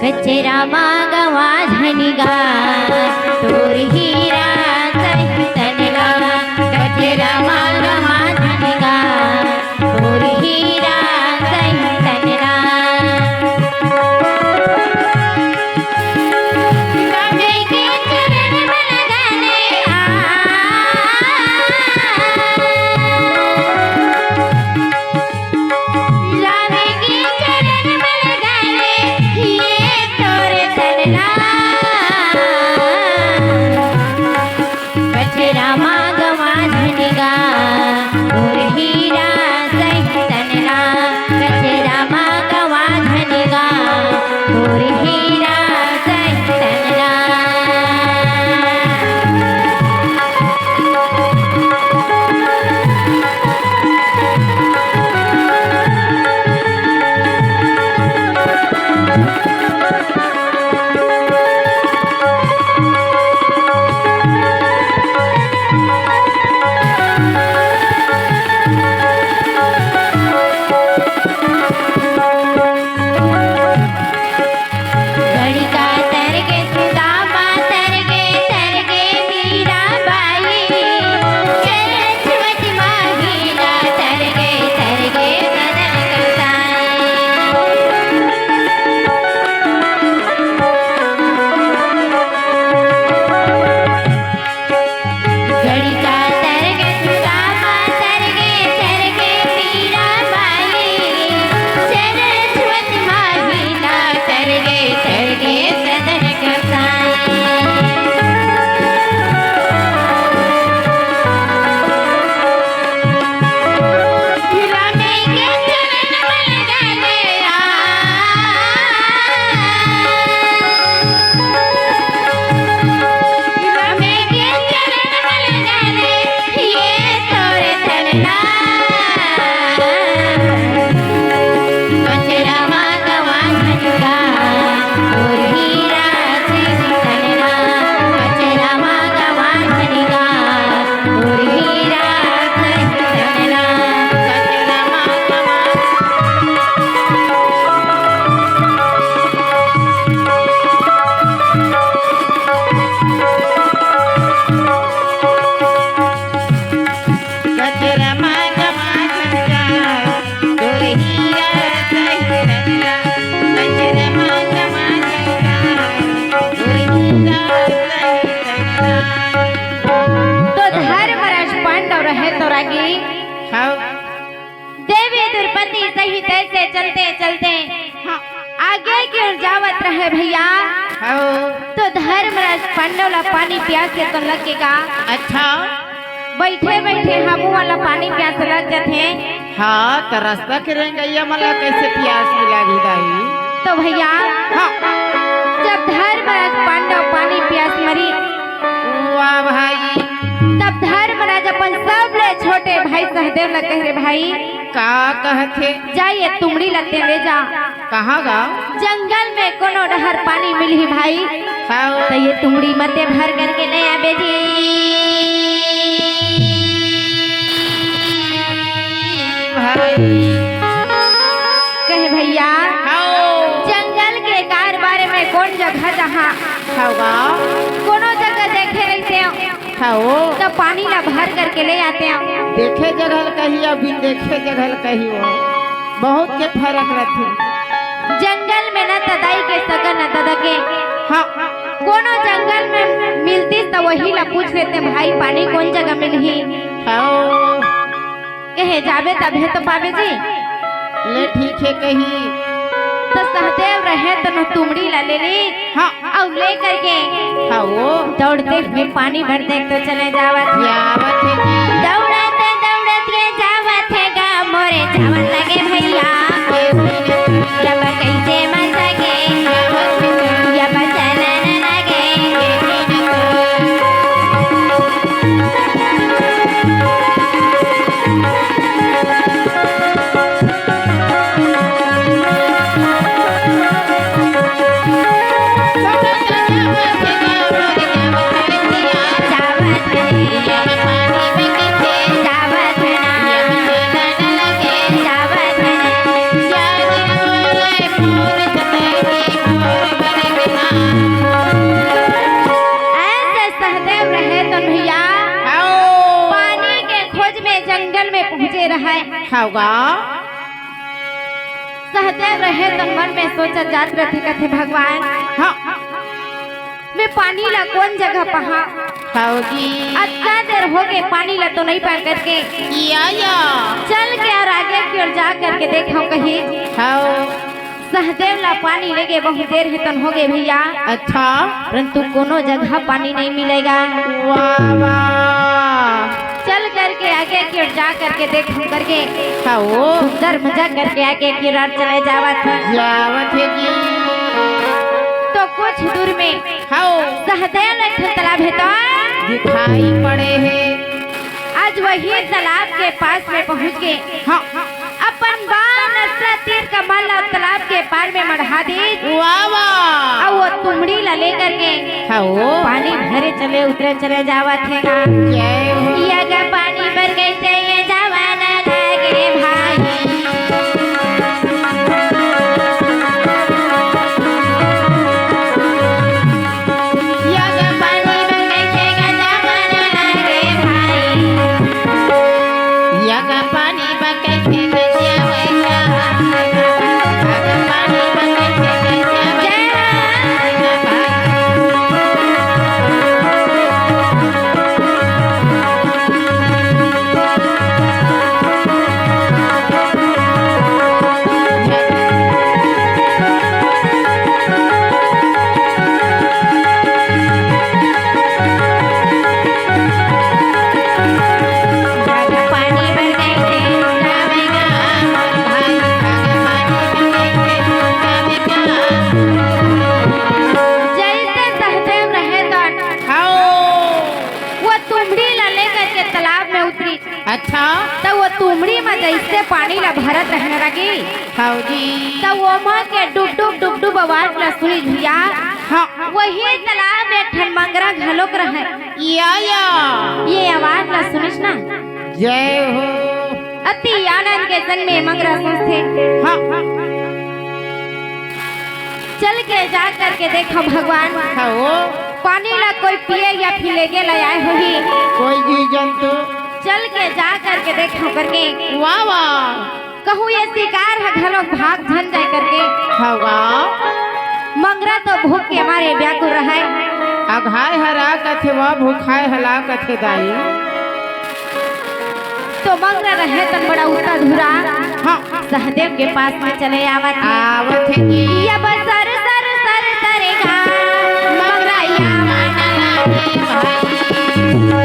कचरा मागवा धनिगा तोर हीरा कहीं तनगा कचरा मागवा धनिगा तोर हीरा कहीं तनगा राधे के चरण में लगाने राधे के चरण में लगाने ये तोरे तनगा कचरा मागवा धनिगा तोर हीरा कहीं तनगा कचरा मागवा धनिगा तोर हीरा कहीं तनगा गणिका तरगे Sudama तरगे Meera by Saraswati माहीना तरगे Kadan गणिका तरगे Sudama तरगे Meera by Saraswati माहीना तरगे सदन कसाई रामे के चरण में लगाने रामे के चरण में लगाने ये तोरे तनगा कचरा मागवा धनिगा तोर हीरा कहीं तनगा कचरा मागवा धनिगा तोर हीरा कहीं तनगा कचरा मागवा कचरा मागवा धनिगा तोर हीरा कहीं तनगा कचरा मागवा धनिगा तोर हीरा कहीं तनगा तो धर्मराज पांडव रहे तो रागी देवी द्रौपदी सहित ऐसे चलते चलते आगे की ओर जावत रहे भैया तो धर्मराज पांडव ला पानी प्यासे तो लगेगा अच्छा बैठे बैठे हम वाला पानी प्यास लग जाते हाँ तो रास्ता करेंगे ये मला कैसे प्यास मिला दाई तो भैया हाँ जब धर्मराज पांडव पानी प्यास मरी वाह भाई तब धर्मराज अपन सब ले छोटे भाई सहदेव ल कह रे भाई का कहते जाइए तुमड़ी लगते ले जा कहाँ गा जंगल में कोनो डहर पानी मिली भाई हाँ तो ये तुमड़ी मते भर करके ले आबे जी भाई कहे भैया हाँ जंगल के कार बारे में कौन जगह जहाँ गा कोनो जगह देखे रहते हो हाँ तो पानी ला भर करके ले आते हो देखे जगह कही अभी देखे जगह कही वो बहुत के फर्क रहते जंगल में न तदाई के सगन न तदा के हाँ कोनो जंगल में मिलती तो वही ला पूछ लेते भाई पानी कौन जगह मिलही हाँ कहे जाबे तबे तो पावे जी ले ठीक है कही तो सहदेव रहे तो न तुमड़ी ला ले ली हाँ और ले करके हाँ वो दौड़ते हुए पानी भरते तो चले जावत आवत है जी दौड़ते दौड़ते जावत है गा मोरे चावल लगे भैया जब कैसे मन सके या बचन न लगे जावत होगा सहदेव रहे तो मन में सोचा जात रहे कथे भगवान हाँ मैं पानी ला कौन जगह पहा होगी अच्छा देर हो गए पानी ला तो नहीं पा करके या चल के और आगे की ओर जा करके देखो कहीं हाँ सहदेव ला पानी लगे बहुत देर है तन हो गए भैया अच्छा परंतु कोनो जगह पानी नहीं मिलेगा वाह वाह चल करके आगे की ओर जा करके देखो करके हाँ सुंदर मजा करके आगे की ओर चले जावा था जावत है जी तो कुछ दूर में हाँ सहदेव एक तालाब है तो दिखाई पड़े हैं आज वही तालाब के पास में पहुंच गए हाँ अपन बाण अस्त्र तीर का माला तालाब के पार में मढ़ा दी वाह वाह और वो तुमड़ी ला लेकर के हाँ पानी भरे चले उतरे चले जावा थे जय हो अगर पानी भर गई से ये जवाना लगे भाई अगर पानी भर गई से ये जवाना लगे भाई यगा पानी बके थे गजावेगा यगा पानी बके थे गजावेगा अगर पानी भर गई से जावेगा भाई यगा पानी बके थे गजावेगा जैसे सहदेव रहे तो हाँ वो तुमड़ी ला लेकर के तालाब में उतरी अच्छा तो वो तुमड़ी में जैसे पानी ला भरत रहने लगी हाँ जी तो वो माँ के डुब डुब आवाज ला सुनी भैया हाँ वही तालाब में ठन मंगरा घलोक रहे या ये आवाज ला सुनिस ना जय हो अति आनंद के संग में मंगरा सोचते हाँ चल के जा करके देखो भगवान हाँ पानी ला कोई पिए या फिर लेके ले आए होगी कोई जी जंतु चल के जा करके देखो करके वाह वाह कहूँ ये शिकार है घरों भाग झन जाए करके होगा मंगरा तो भूख के हमारे व्याकुल रहे अघाय हरा कथे वह भूखाय हला कथे दाई तो मंगरा रहे तन बड़ा उता धुरा हाँ सहदेव के पास में चले आवत आवत है जी या बस सर सर सर सरेगा मंगरा या माना लागे भाई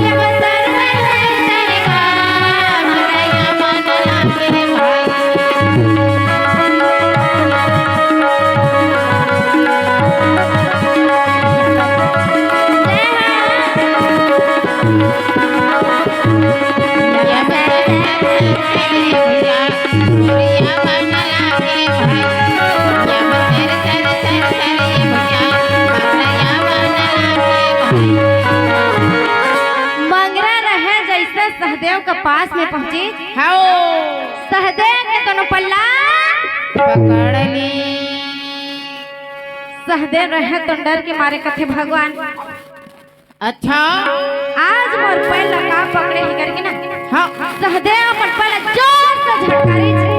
या बस सर सर सर सरेगा मंगरा या माना लागे भाई मंगरा रहे जैसे सहदेव के पास में पहुंची सहदेव के दोनों पल्ला पकड़ ली सहदेव रहे तो डर के मारे कथे भगवान अच्छा आज मोर पैर लगा पकड़े ही करके ना हाँ सहदेव अपन पैर जोर से झटकारी छे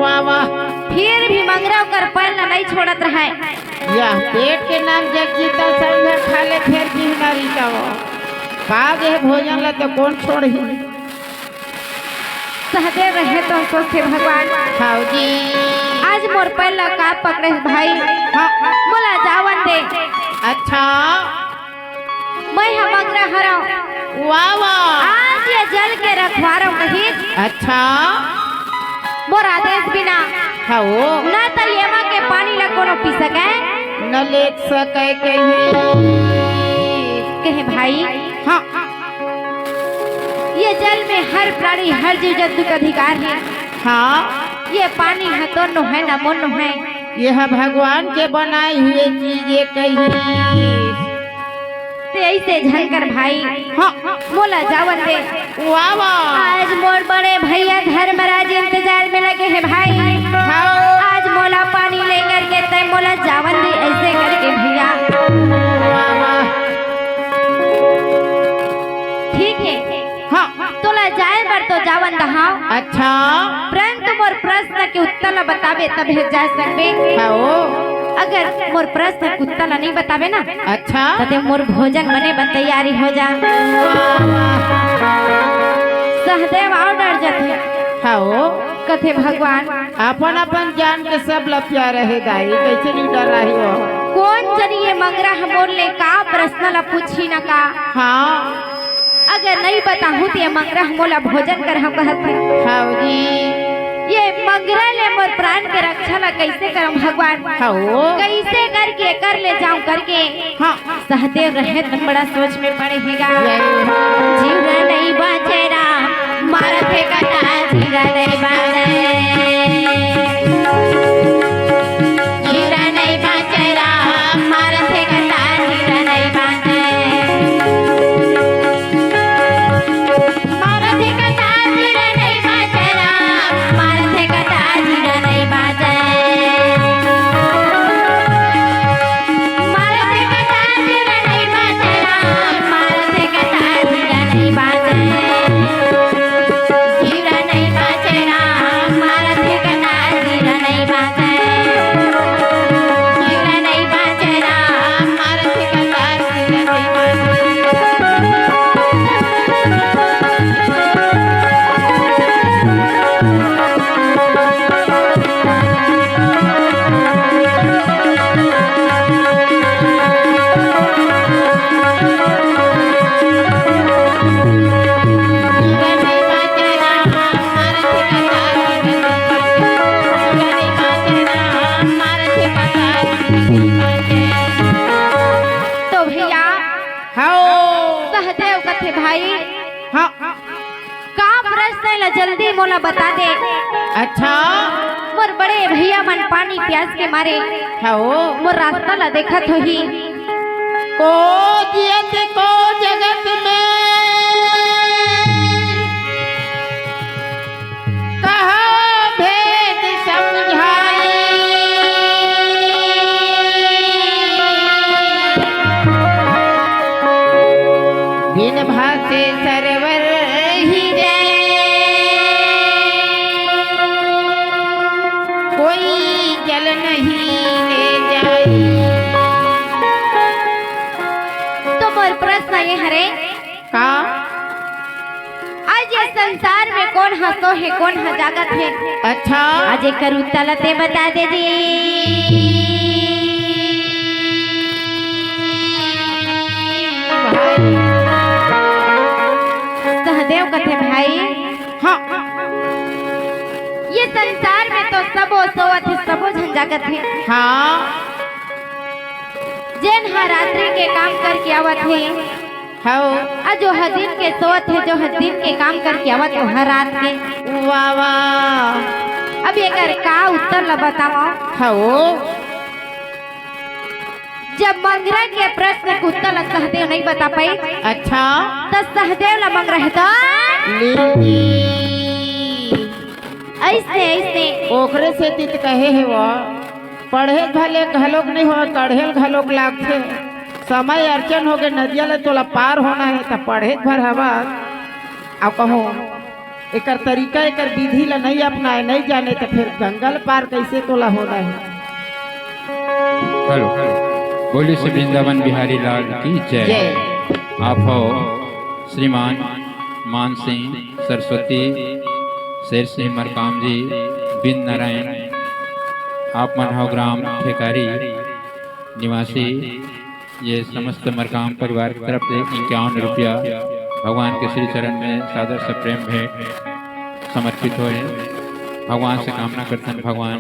वाह वाह फिर भी मंगरा कर पैर ला नहीं छोड़त रहे यह पेट के नाम जगजीता समझ खा ले फिर भी हमारी जाओ काज है भोजन ला तो कौन छोड़ ही सहदेव रहे तो सोचे भगवान खाओ जी आज मोर पैर लगा पकड़े भाई हाँ बोला जावन दे अच्छा मैं हम मंगरा हराओ वाह वाह आज ये जल के रखवारो कही अच्छा मोर आदेश बिना खाओ ना तो येमा के पानी ला कोनो पी सके न ले सके कहीं कहे भाई हाँ ये जल में हर प्राणी हर जीव जंतु का अधिकार है हाँ ये पानी है दोनों है ना मोनो है यह भगवान के बनाई हुए चीजें कहीं ते ऐसे झनकर भाई हाँ मोला जावन दे वाह वाह आज मोर बड़े भैया धर्मराज इंतजार में लगे हैं भाई खाओ आज मोला पानी लेकर के तय मोला जावन दी ऐसे करके भैया। वाह वाह। ठीक है हाँ तोला जाए बर तो जावन दहा, अच्छा परंतु मोर प्रश्न के उत्तर ला बतावे तब जा सकबे। हाँ अगर मोर प्रश्न के उत्तर ला नहीं बतावे ना अच्छा तो मोर भोजन बने बन तैयारी हो जा। सहदेव और डर जाते हाँ कथे भगवान अपन अपन जान के सब लपिया रहे दाई, कैसे नहीं डर रही हो। कौन जनी ये मंगरा हमोर ले का प्रश्न ला पूछी ना का। हाँ अगर नहीं बताहूँ तो ये मंगरा हमोला भोजन कर हम कहत है। हाँ जी ये मंगरा ले मोर प्राण के रक्षा ला कैसे करम भगवान, हाँ कैसे करके कर ले जाऊं करके। हाँ सहदेव रहे तो बड़ा सोच में पड़ेगा। जीव नहीं बाचे राम मारत है कटा जीव नहीं बाचे, जीव नहीं बाचे राम मारत है कटा जीव नहीं बाचे, मारत है कटा जीव नहीं बाचे राम मारत है कटा जीव नहीं बाचे, मारत है कटा जीव नहीं बाचे राम मारत है कटा जीव नहीं बाचे, जीव नहीं बाचे राम मारत है कटा जीव नहीं बाचे, जीव नहीं बाचे राम मारत है कटा जीव नहीं तो भैया हाँ सहदेव कथे भाई हाँ का प्रश्न ला जल्दी मोला बता दे। अच्छा मोर बड़े भैया मन पानी प्यास के मारे हाँ मोर रास्ता ला देखत होही। को जियत को जगत में कहा भेद समझाई, बिन भाषे सरवर ही कोई जल नहीं ले जाई। तो मोर प्रश्न ये हरे का आज ये संसार में कौन हंसो है कौन ह जागत है, अच्छा आज एक करू तलते बता दे दी। सहदेव कथे भाई हाँ ये संसार में तो सबो सोवत है सबो झन जागत है। हाँ जैन हर रात्रि के काम करके आवत है, हाँ जो हर दिन के सोवत है जो हर दिन के काम करके आवत है हर रात के। वाह वाह। अब एकर का उत्तर ला बताओ। हाँ जब मंगरा के प्रश्न के उत्तर ला सहदेव नहीं बता पाई अच्छा तो सहदेव ला मंगरा है तो ऐसे ऐसे ओकरे से तित कहे है वो पढ़े भले घलोक नहीं हो तढ़ेल घलोक लागथे। समय अर्चन हो गए नदिया ले तोला पार होना है तो पढ़े भर हवा आ कहो एकर तरीका एकर विधि ला नहीं अपनाए नहीं जाने तो फिर जंगल पार कैसे तोला होना है। हेलो बोली से वृंदावन बिहारी लाल की जय। जय। आप हो श्रीमान मान सिंह सरस्वती शेर सिंह मरकाम जी बिन नारायण। आप मन हो ग्राम ठेकारी निवासी। ये समस्त मरकाम परिवार की तरफ से 51 रुपया भगवान के श्री चरण में सादर से प्रेम भेंट समर्पित हो। भगवान से कामना करते हैं भगवान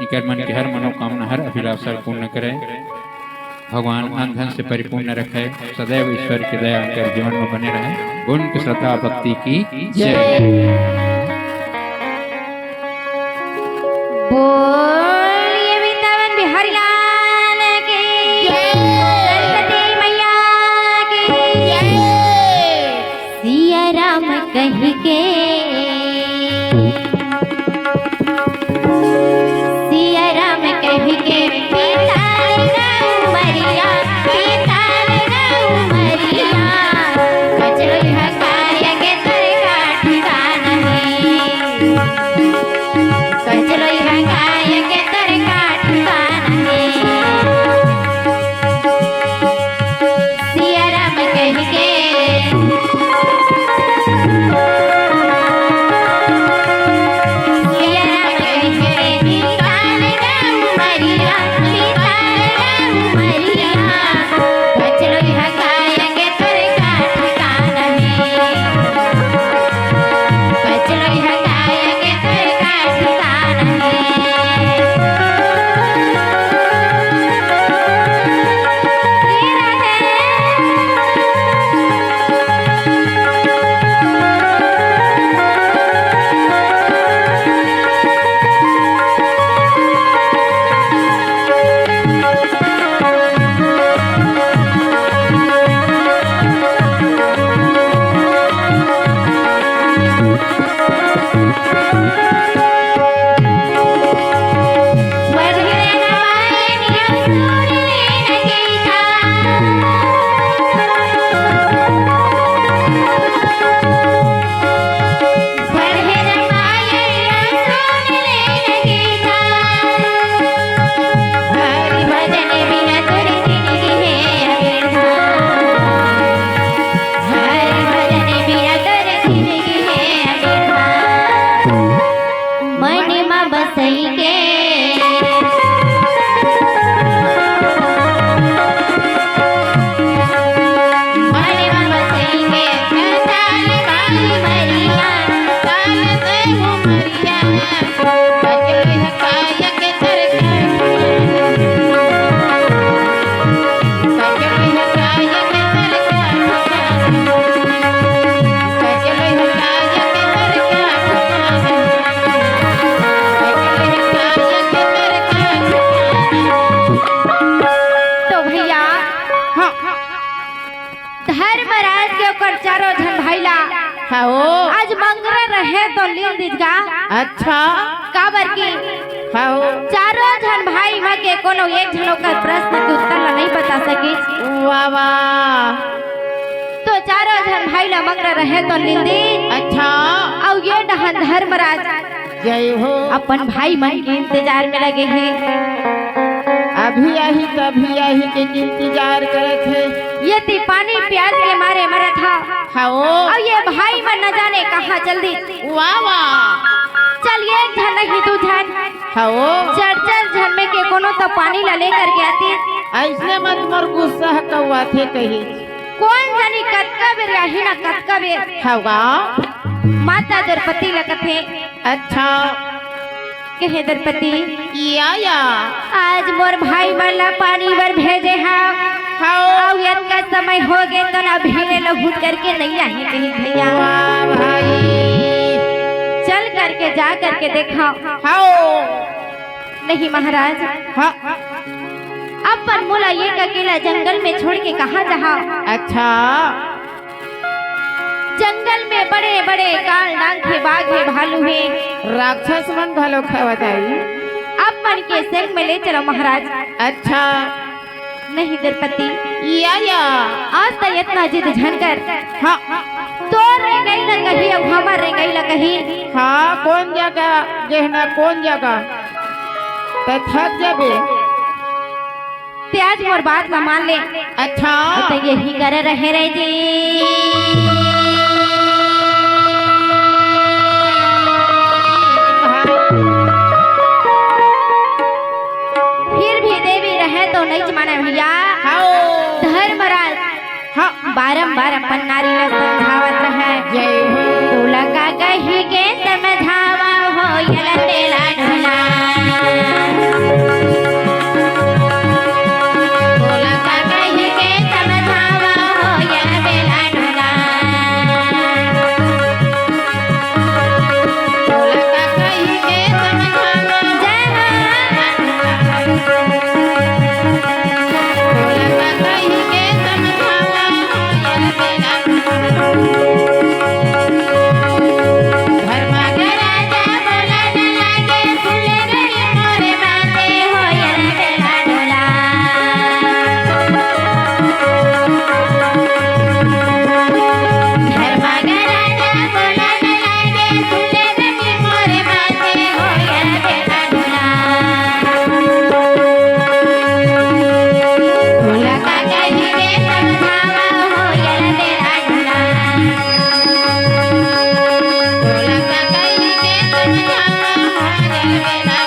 इनकर मन की हर मनोकामना हर अभिलाषा पूर्ण करे। भगवान अन्न धन से परिपूर्ण रखे। सदैव ईश्वर की दया इनके जीवन में बने रहे। उनकी श्रद्धा भक्ति की जय। बोलिए वृंदावन बिहारी लाल की सरस्वती मैया की सिया राम कह के सिया राम कह रहे तो लीन दिजगा अच्छा काबर की हाँ चारों जन भाई माँ के कोनो एक जनों का प्रश्न के उत्तर ला नहीं बता सकी वाह वाह तो चारों जन भाई ला मंगर रहे तो निंदी अच्छा और ये डहन धर्मराज जय हो अपन भाई मन के इंतजार में लगे हैं अभी आही तभी आही के इंतजार करे थे ये ती पानी प्यास के मारे मरा था खाओ और ये भाई मन न जाने कहाँ जल्दी वाह वाह चल ये झन नहीं तू झन खाओ चढ़ झन में के कोनो तो पानी ला लेकर के आती ऐसने मत मोर गुस्सा कौआ थे कही कौन जानी कतका बेर आही ना कतका बेर खाओगा माता द्रौपदी लगथे अच्छा कहे द्रौपदी या आज मोर भाई मन ला पानी बर भेजे हा खाओ और इनका समय हो गए तो ना भेले लहूट करके नहीं आही कहीं भैया वाह भाई चल करके जा करके देखा खाओ नहीं महाराज हाँ अपन मुला ये अकेला जंगल में छोड़ के कहाँ जहा अच्छा जंगल में बड़े बड़े काल नाग के बाघ है भालू है राक्षस मन भलो खवताई अपन के संग में ले चलो महाराज अच्छा नहीं द्रौपदी या आज तक इतना जिद झनकर हाँ तो रे गई ना कही अब हमार रे गई ना कही हाँ कौन जगह गहना कौन जगह तो थक जाबे त्याज मोर बात ना मान ले अच्छा तो यही करे रहे रे जी फिर भी देवी रहे तो नहीं माने भैया धर्मराज हाँ बारंबार अपन नारी ला समझावत रहे जय हो तू लगा कही के समझावा हो यला तेला ढोला तू लगा कही के समझावा हो यला तेला ढोला तू लगा कही के समझावा जय तू लगा कही के समझावा या बेला धर्मा के राजा बोला न लागे फूले गई मोरे बाते हो यला तेला ढोला धर्मा का राजा बोला न लागे फूले गई मोरे बाते हो यला तेला ढोला फूला का कही के समझावा हो यला तेला ढोला तू लगा कही के समझावा या बेला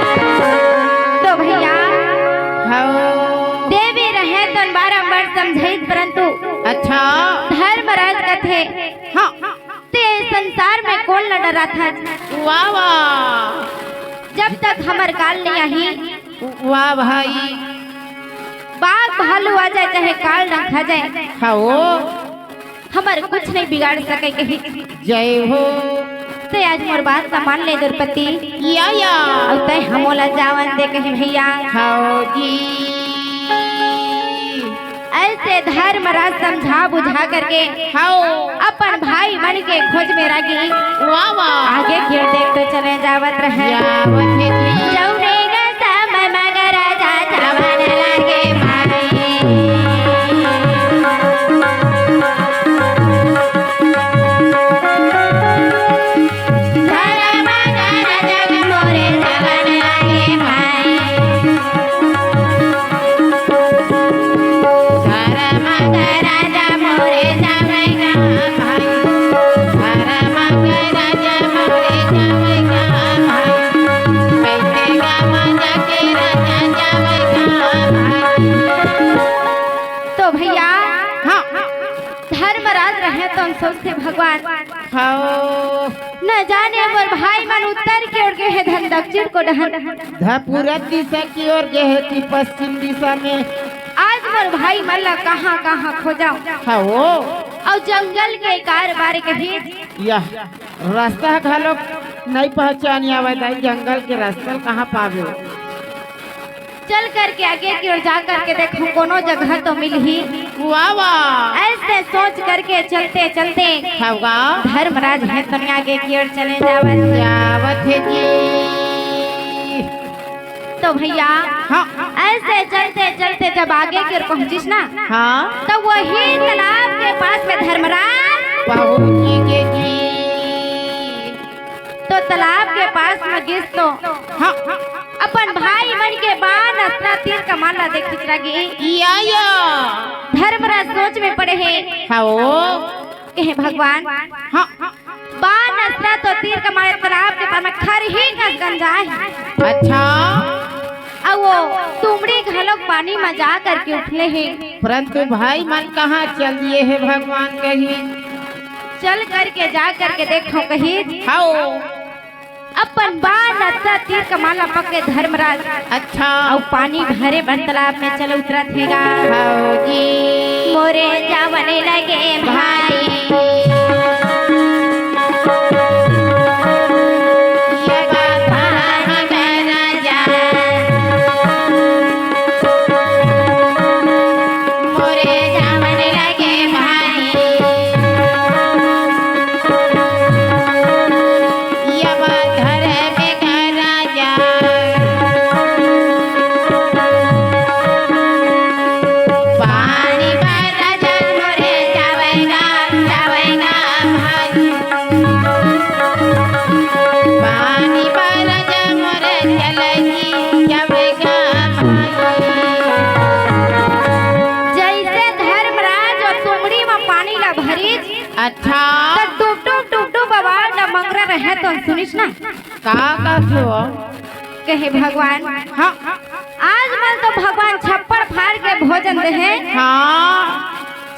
तो भैया हाँ देवी रहे तो बारंबार समझाई परंतु अच्छा धर्मराज कथे हाँ ते संसार में कौन न डरा था वाह वाह जब तक हमर काल नहीं आई वाह भाई बाघ भालू आ जाए चाहे काल न खा जाए खाओ हमर कुछ नहीं बिगाड़ सके कहीं जय हो ते आज मोर बात का मान ले द्रौपदी या और ते हमोला जावन दे कहीं भैया खाओ जी ऐसे धर्मराज समझा बुझा करके खाओ अपन भाई मन के खोज में रगी वाह वाह आगे खेल देख तो चले जावत रहे यावत है जी। जौने का समय मगर राजा जावन लागे भाई धर्म मगर जग मोरे जावन लागे भाई धर्म मगर राजा मोरे जावेगा भाई धर्म के राजा मोरे जावेगा भाई कैसे गा मजा के राजा जावेगा भाई तो भैया रहे तो हम सोचते भगवान खाओ न जाने मोर भाई मन उत्तर की ओर गए है धन दक्षिण को डहन धा पूरब दिशा की ओर गए है कि पश्चिम दिशा में। आज मोर भाई मन ला कहाँ कहाँ खोजाऊं खाओ और जंगल के कारबार के भी यह रास्ता घालो नहीं पहचान आवे जंगल के रास्ता कहाँ पावे। चल करके आगे की ओर जा करके देखो कोनो जगह तो मिल ही। वाह वाह ऐसे सोच करके चलते चलते खाओगा धर्मराज है तो आगे की ओर चले जावत जावत है जी। तो भैया हाँ ऐसे चलते चलते जब आगे की ओर पहुंचिस ना हाँ तो वही तालाब के पास में धर्मराज पहुँचेंगे जी। तो तालाब के पास में गिस तो हाँ अपन भाई मन के बाण अस्त्र तीर कमान ला देख लगी। या धर्मराज सोच में पड़े हैं खाओ कहे भगवान हाँ बाण अस्त्र तो तीर कमान तालाब के पास में खर ही का गंजा है। अच्छा अब वो तुमड़ी घालोक पानी में जा करके उठले हैं परंतु भाई मन कहाँ चल दिए है भगवान कहीं। चल करके जा करके देखो कहीं खाओ अपन बाण अस्त्र तीर कमान ला पके धर्मराज अच्छा और पानी भरे बन तालाब में चल उतरत हैगा। खाओ जी मोरे जावने लगे भाई ये बात पानी में राजा मोरे जावने लगे भाई ये बात धरे में का राजा पानी में राजा मोरे जावेगा जावेगा भाई पानी पर जमर चलगी जावेगा जैसे धर्मराज और तुमड़ी में पानी ला भरी अच्छा तो टुप टुप आवाज ना मंगरा रहे तो सुनिस ना का थो कहे भगवान हाँ आज मन तो भगवान छप्पड़ फाड़ के भोजन दे है हाँ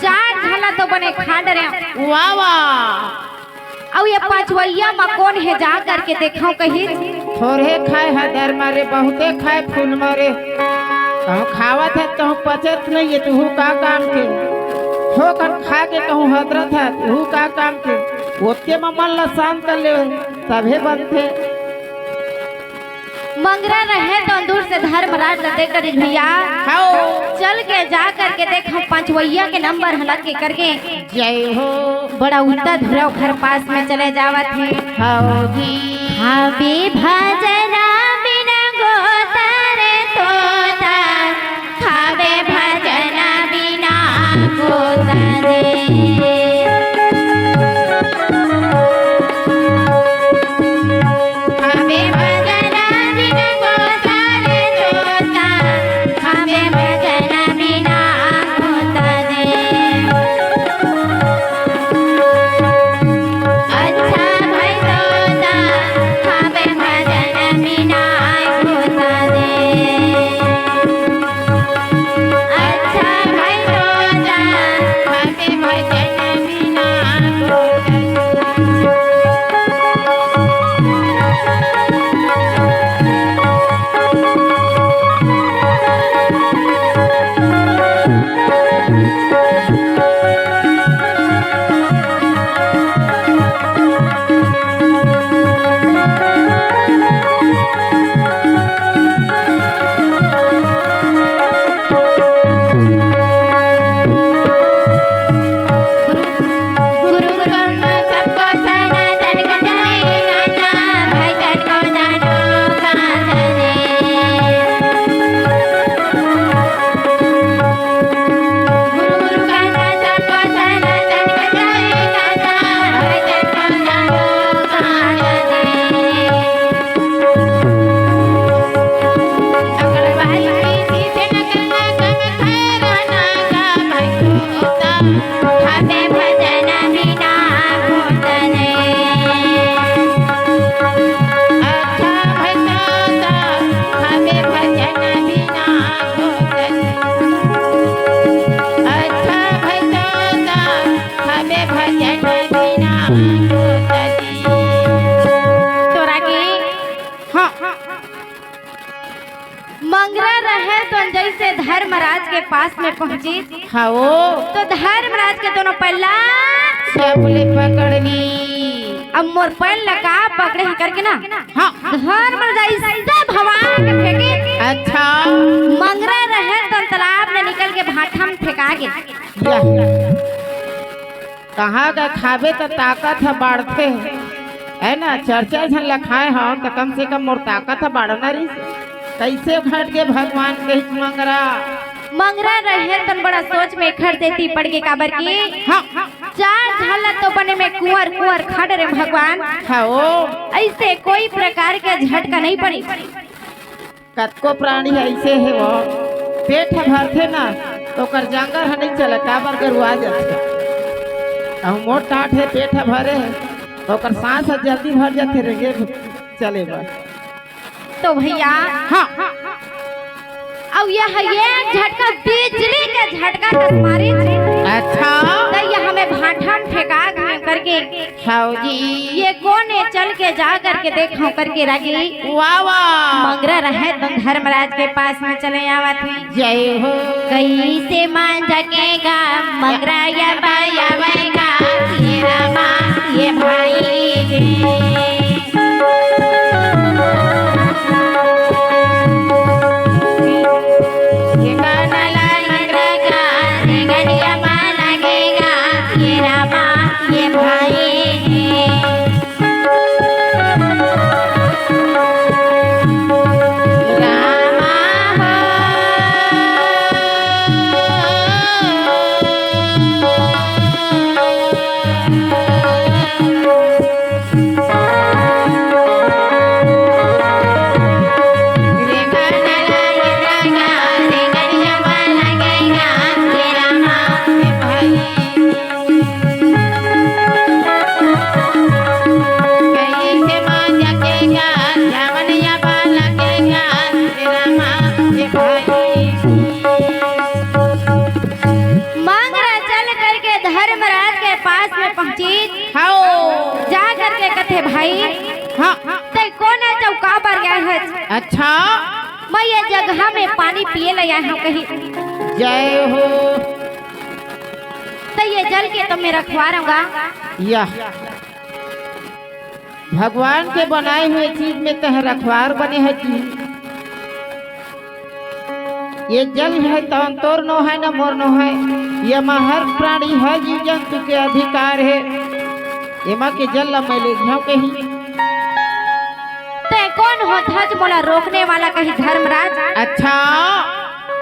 चार झाला तो बने खांड रहे वाह वाह और ये पांचवैया में कौन है जा करके देखो कहीं थोड़े खाए हदर मारे बहुते खाए फूल मारे कहूँ खावत है कहूँ पचत नहीं है तू का काम के हो कर खा के कहूँ हदरत है तू का काम के ओते में मन ला शांत कर ले तभे बनते मंगरा रहे तो दूर से धर्मराज लदे कर भैया खाओ चल के जा करके देखो पांचवैया के नंबर हलक के करके जय हो बड़ा उल्टा धुरा घर पास में चले जावत है। खाओ जी हावे भजना बिना गोतर तोता खावे भजना बिना गोतर खावे भजना बिना गोतर तोता खावे भजना बिना गोतर अच्छा भाई तोता खावे भजन बिना गोता दे अच्छा भाई तोता खावे भजन बिना गोता गुरु ब्रह्मा सबको सना जन गजाए गाना भाई जन को जानो गाने गुरु गाना सबको सना जन गजाए गाना भाई जन को जानो गाने अगर भाई किसी से न करना कम खैराना का भाई होता खाते भजन बिना भोजन अच्छा भजता हमें भजन बिना भोजन अच्छा भजता हमें भजन धर्मराज के पास में पहुंची हाँ तो धर्मराज के दोनों पल्ला चपले पकड़नी। अब मोर पैर लगा पकड़े हैं करके ना हाँ धर्मराज ऐसे भगवान के फेंके अच्छा मंगरा रहे तो तालाब में निकल के भाठा में फेंका गए। या कहाँ का खाबे तो ताकत है बढ़ते है ना। चर्चा झन लखाए हो तो कम से कम मोर ताकत है बढ़ना रही। कैसे घट के भगवान के मंगरा मंगरा रहे तन बड़ा सोच में खड़ देती पड़ के काबर की हाँ चार झाला तो बने में कुंवर कुंवर खड़ रे भगवान हाँ ऐसे कोई प्रकार का झटका नहीं पड़ी। कतको प्राणी ऐसे है वो पेट भरते ना तो कर जांगर है नहीं चला काबर गरुआ जाते। अब मोट टाट है पेट भरे है तो कर सांस जल्दी भर जाते रहेंगे चले बस। तो भैया हाँ अब यह झटका बिजली का झटका तस्मारी अच्छा तो यह हमें भाठा फेंका करके खाओ जी ये कौन है चल के जा करके देखो करके रागी वाह वाह मंगरा रहे तो धर्मराज के पास में चले आवा थे। जय हो कैसे मान जगेगा मंगरा या बाया बनेगा ये रामा ये भाई भाई हाँ ते कौन है चौका पर गया है। अच्छा मैं ये जगह में पानी पिए लगा हूँ कहीं जय हो तो ये जल के तो मैं रखवा रहूँगा। यह भगवान के बनाए हुए चीज में तह रखवार बने है चीज। ये जल है तो तोर नो है न मोर नो है। ये हर प्राणी है जीव जंतु के अधिकार है। एमा के जल ला मैं ले जाऊं कहीं ते कौन होता जो मोला रोकने वाला कहीं धर्मराज। अच्छा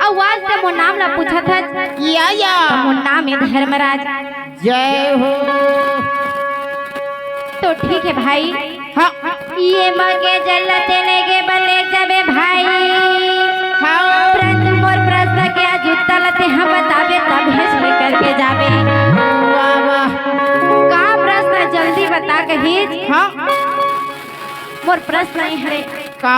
आवाज से मोर नाम ला पूछा था या तो मोर नाम है धर्मराज। जय हो तो ठीक है भाई हाँ ये मगे जल तेले के बले जबे भाई हाँ प्रश्न मोर प्रश्न के जूता लते हम बतावे तब हेस करके जावे। वाह वाह का प्रश्न जल्दी बता कही। हाँ मोर प्रश्न नहीं है का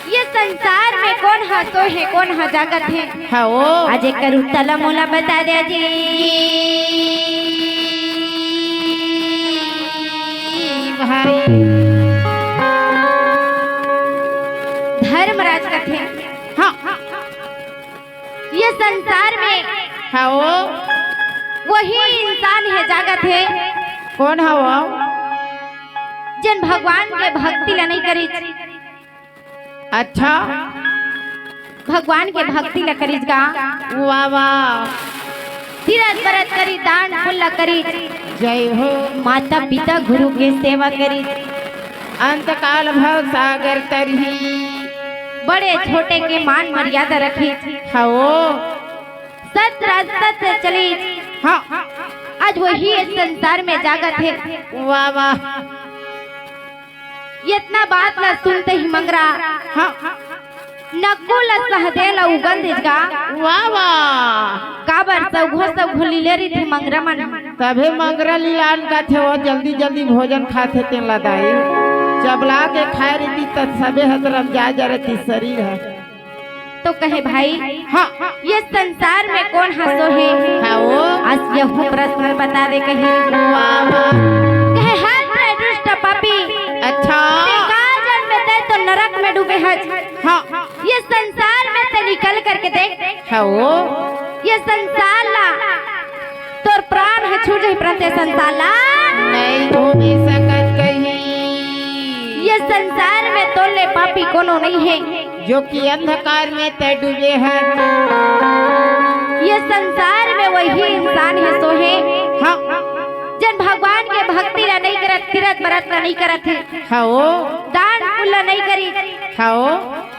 ये संसार में कौन है तो है कौन है जगत है। हाँ वो आज एक करू तला मोला बता दे जी भाई धर्मराज कथे हाँ ये संसार में हाँ वो वही इंसान है जगत है कौन है वो जिन भगवान के भक्ति ला नहीं करी। अच्छा भगवान के भक्ति ला करी का वाह वाह तीरथ व्रत करी दान पुण्य करी जय हो माता पिता गुरु के सेवा करी अंत काल भव सागर तरही बड़े छोटे के मान मर्यादा रखी हाँ वो सत रास्ता से चली। हाँ आज वही इस संसार में जागत है। वाह वाह इतना बात ला सुनते ही मंगरा हाँ नकुल सहदेल उगंध का वाह वाह काबर सब घोली ले रही थी मंगरा मन तभी मंगरा लीलान का थे वो जल्दी जल्दी भोजन खाते थे लदाई चबला के खाए रही थी तब सबे हतरम जा रही शरीर है। तो कहे भाई हाँ ये संसार में कौन हंसो है। हाँ वो आज यह प्रश्न बता दे कही वाह वाह कहे हर दुष्ट पापी अच्छा ते का जन्म दे तो नरक में डूबे हज। हाँ ये संसार में से निकल कर खाओ ये संसार ला तोर प्राण है छूट ही प्रते संसार ला नहीं घूमे सकत कहीं ये संसार में तोले पापी कोनो नहीं है जो कि अंधकार में तय डूबे हैं। ये संसार में वही इंसान है सो है हाँ जन भगवान के भक्ति ला नहीं करत तीरथ व्रत ला नहीं करत है खाओ दान पुण्य नहीं करी खाओ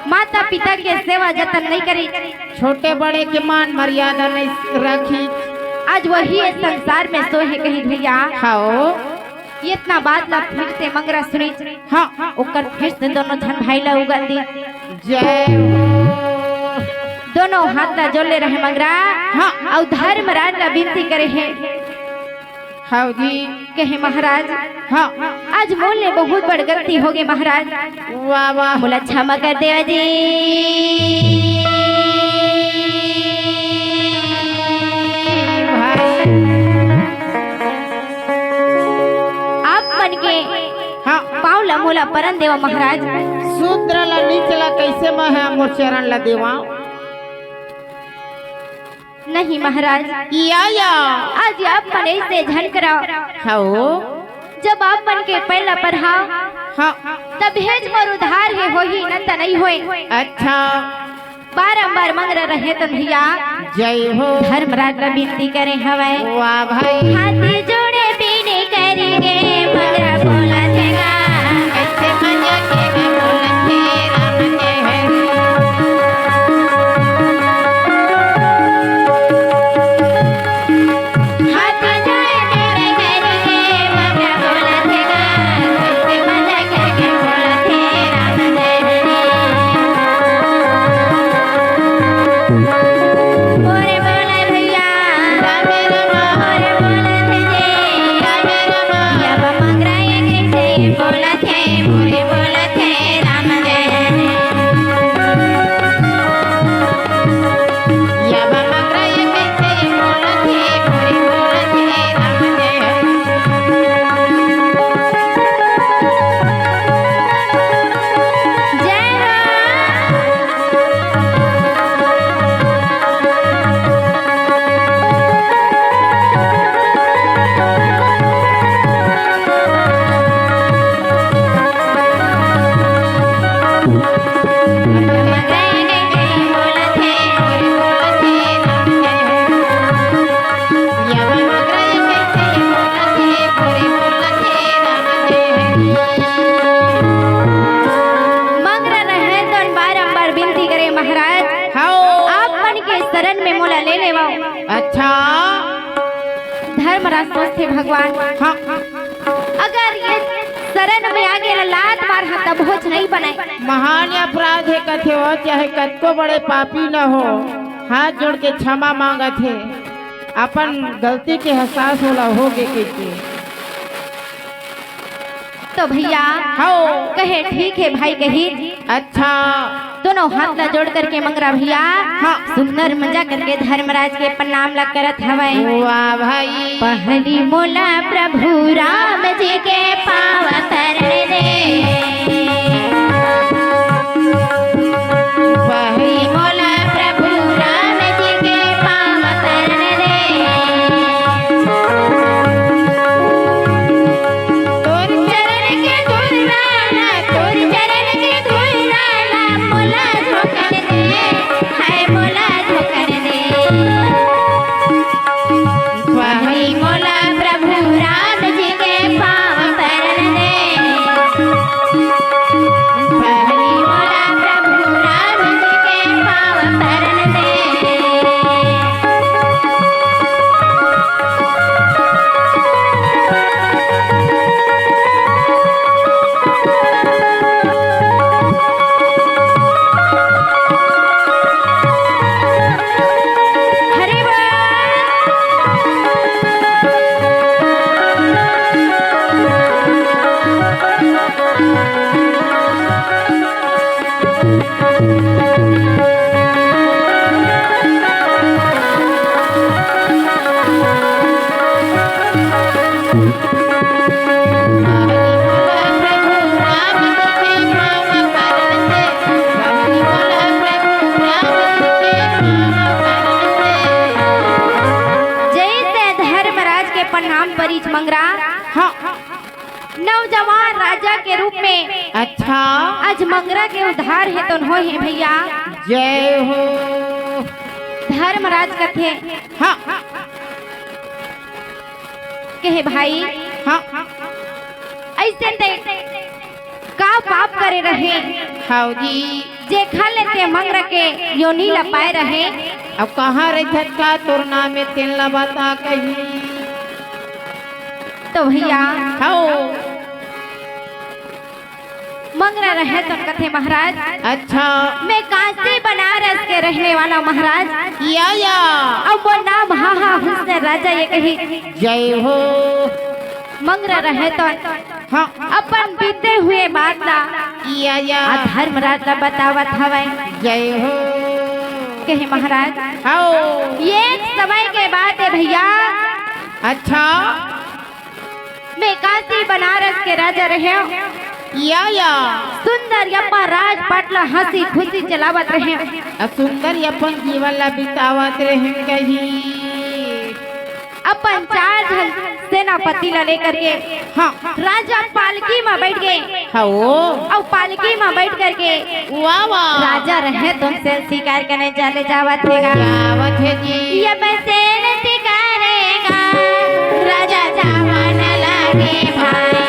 माता पिता के सेवा जतन नहीं करी छोटे बड़े के मान मर्यादा नहीं रखी आज वही इस संसार में सो है कहीं भैया खाओ ये इतना बात ला फिर से मंगरा सुनी हाँ ओकर फिर से दोनों धन भाई ला उगल दी जय हो। दोनों हाथ ला जोड़ले रहे मंगरा हाँ और धर्मराज ला विनती करे है हाँ जी कहे महाराज हाँ आज मोले बहुत बड़ गलती हो गई महाराज वाह वाह बोला क्षमा कर देवा जी आप मन के हाँ पावला मोला परन देवा महाराज शूद्र ला नीचला कैसे मैं है मोर चरण ला देवा नहीं महाराज या आज आप मन ऐसे झन कराओ खाओ जब आप मन के पहला पढ़ाओ हाँ तब भेज मोर उधार है हो ही न त नहीं होए अच्छा बारंबार मंगरा रहे तो भैया जय हो। धर्मराज ला विनती करे हवाए वाह भाई हाथ जोड़े पीने करेंगे मंगरा बोला देगा कैसे मजा के बोलते राम जय है। हाथ जोड़े पीने करेंगे मंगरा बोला देगा कैसे मजा करके बोलते राम जय मोरे बोला भैया रामे रमा मोरे बोला थे रामे रमा जब मंगरा ये कैसे बोला थे मोरे बोला थे राम जय या बाबा ये कैसे बोलते पूरी बोलते राम जय है। जय हो मंगरा ये कैसे बोला थे पूरी बोलते राम जय है। या बाबा ये कैसे बोलते पूरी बोलते राम जय है। मंगरा रहे तो बारंबार विनती करे महाराज खाओ आप मन के शरण में मोला ले लेवाओ अच्छा धर्मराज सोचते भगवान हाँ अगर ये शरण में आगे लात मार तब भोज नहीं बनाए महान अपराध है कथे हो चाहे कतको बड़े पापी न हो हाथ जोड़ के क्षमा मांगत है अपन गलती के एहसास होला होगे कैसे तो भैया खाओ कहे ठीक है भाई कही अच्छा दोनों हाथ ला जोड़ करके मंगरा भैया हाँ। सुंदर मजा करके धर्मराज के प्रणाम ला करत हवे वाह भाई पहली मोला प्रभु राम जी के पाव शरण दे पहली मोला प्रभु राम जी के पाव शरण दे तोर चरण के धूल डाला तोर चरण के धूल डाला मोला झोंकन दे हाय मोला झोंकन दे पहली मोला प्रभु राम जी के पाव शरण दे परिच मंगरा हाँ नौजवान राजा के रूप में अच्छा आज मंगरा के उद्धार है तो हो है भैया। जय हो। धर्मराज कथे हाँ कहे भाई हाँ ऐसे ते का पाप करे रहे हाँ जी। जे खा लेते मंगरा के योनी लपाए रहे। अब कहाँ रे झटका तोर नाम में तेल लबाता कहीं तो भैया हाँ मंगरा रहे तो कथे महाराज अच्छा मैं काशी बनारस के रहने वाला महाराज या अब वो नाम हाहा हुस्न राजा ये कही। जय हो। मंगरा रहे तो हाँ अपन बीते हुए बात ला या धर्मराज ला बतावत हवे। जय हो। कहे महाराज हाँ ये समय के बात है भैया। अच्छा मैं काशी बनारस के राजा रहे या सुंदर यप्पा राज पाटला हंसी खुशी चलावत रहे। सुंदर अपन जीवन ला बितावत रहे कहीं अपन 4 जन सेनापति ला लेकर के हाँ राजा पालकी में बैठ गए। हाँ और पालकी में बैठ करके वाह वाह राजा रहे तुमसे शिकार करने चले जावत हैगा। जावत है जी। ये बसेन शिकारेगा राजा जावन लागे भाई।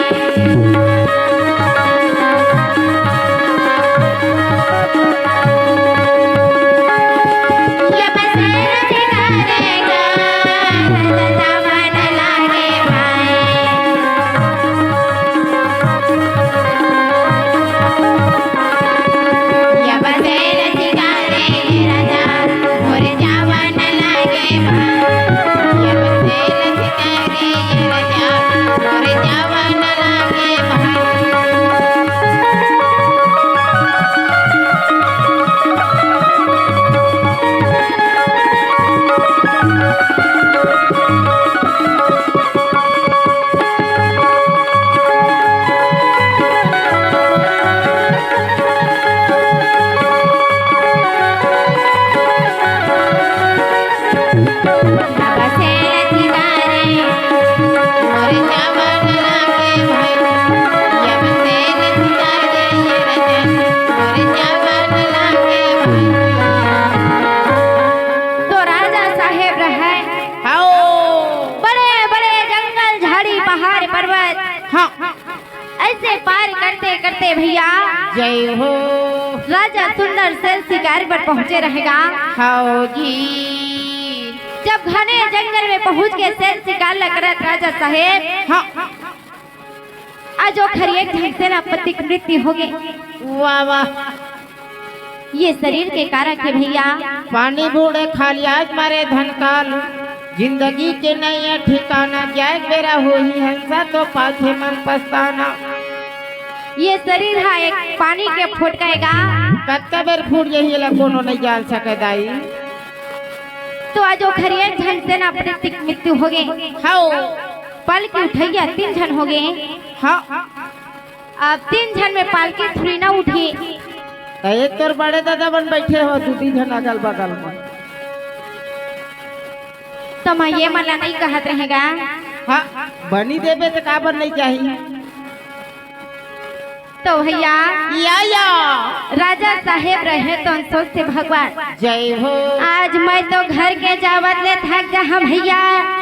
ये बसेन शिकारेगा राजा जावन लागे भाई। ये बसेन शिकारेगा राजा मोरे जावन लागे भाई। ये बसेन शिकारेगा राजा मोरे जावन लागे भाई। तो राजा साहेब रहे बड़े बड़े जंगल झाड़ी पहाड़ पर्वत हाँ ऐसे पार करते करते भैया जय हो। राजा सुंदर से शिकार पर पहुँचे रहेगा। हाँ जी। जब घने जंगल में पहुँच के शेर शिकार करत राजा साहेब हाँ आज वो खरी एक ढंग से ना पति की मृत्यु हो गई। वाह वाह। ये शरीर के कारण के भैया पानी बूढ़े खालियाज मारे धन काल जिंदगी के नया ठिकाना जाए बेरा हो ही हंसा तो पाछे मन पछताना। ये शरीर है एक पानी के फुटकेगा कत्ता बेर फूट यही ला कोनो नहीं जान सके दाई। तो आज वो खरी एक ढंग से ना पति की मृत्यु हो गई। हाँ पालकी उठैया 3 जन हो गए। हाँ अब 3 जन में पालकी थोड़ी ना उठी। एक तोर बड़े दादा बन बैठे हो 2-3 जन अगल बगल में। तो मैं ये मला नहीं कहत रहेगा। हाँ बनी देवे तो का बन नहीं चाहिए। तो भैया या राजा साहेब रहे तो सोच से भगवान जय हो। आज मैं तो घर के जावत ले थक जा हम भैया।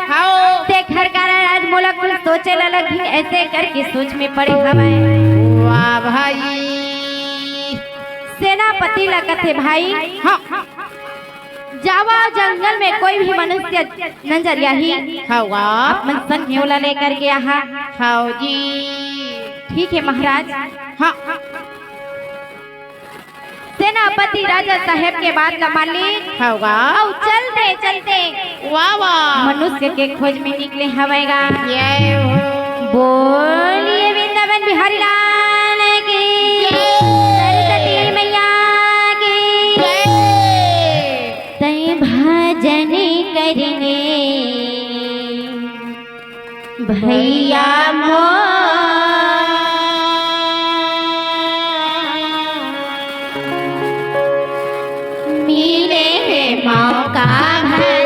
हाँ ते घर का आज मोला कुल सोचे लग ऐसे करके सोच में पड़े हमें। वाह भाई। सेनापति लगते भाई हाँ जावा जंगल में कोई भी मनुष्य नजर यही हाँ अपन संग न्योला लेकर के यहाँ। हाँ जी। ठीक है महाराज। हाँ सेनापति राजा साहेब के बात का मालिक हाँ और चलते चलते वाह वाह। मनुष्य के खोज में निकले हवेगा। जय हो। बोलिए वृंदावन बिहारी लाल की सरस्वती मैया की तय भजन करने भैया मो मिले मौका भजन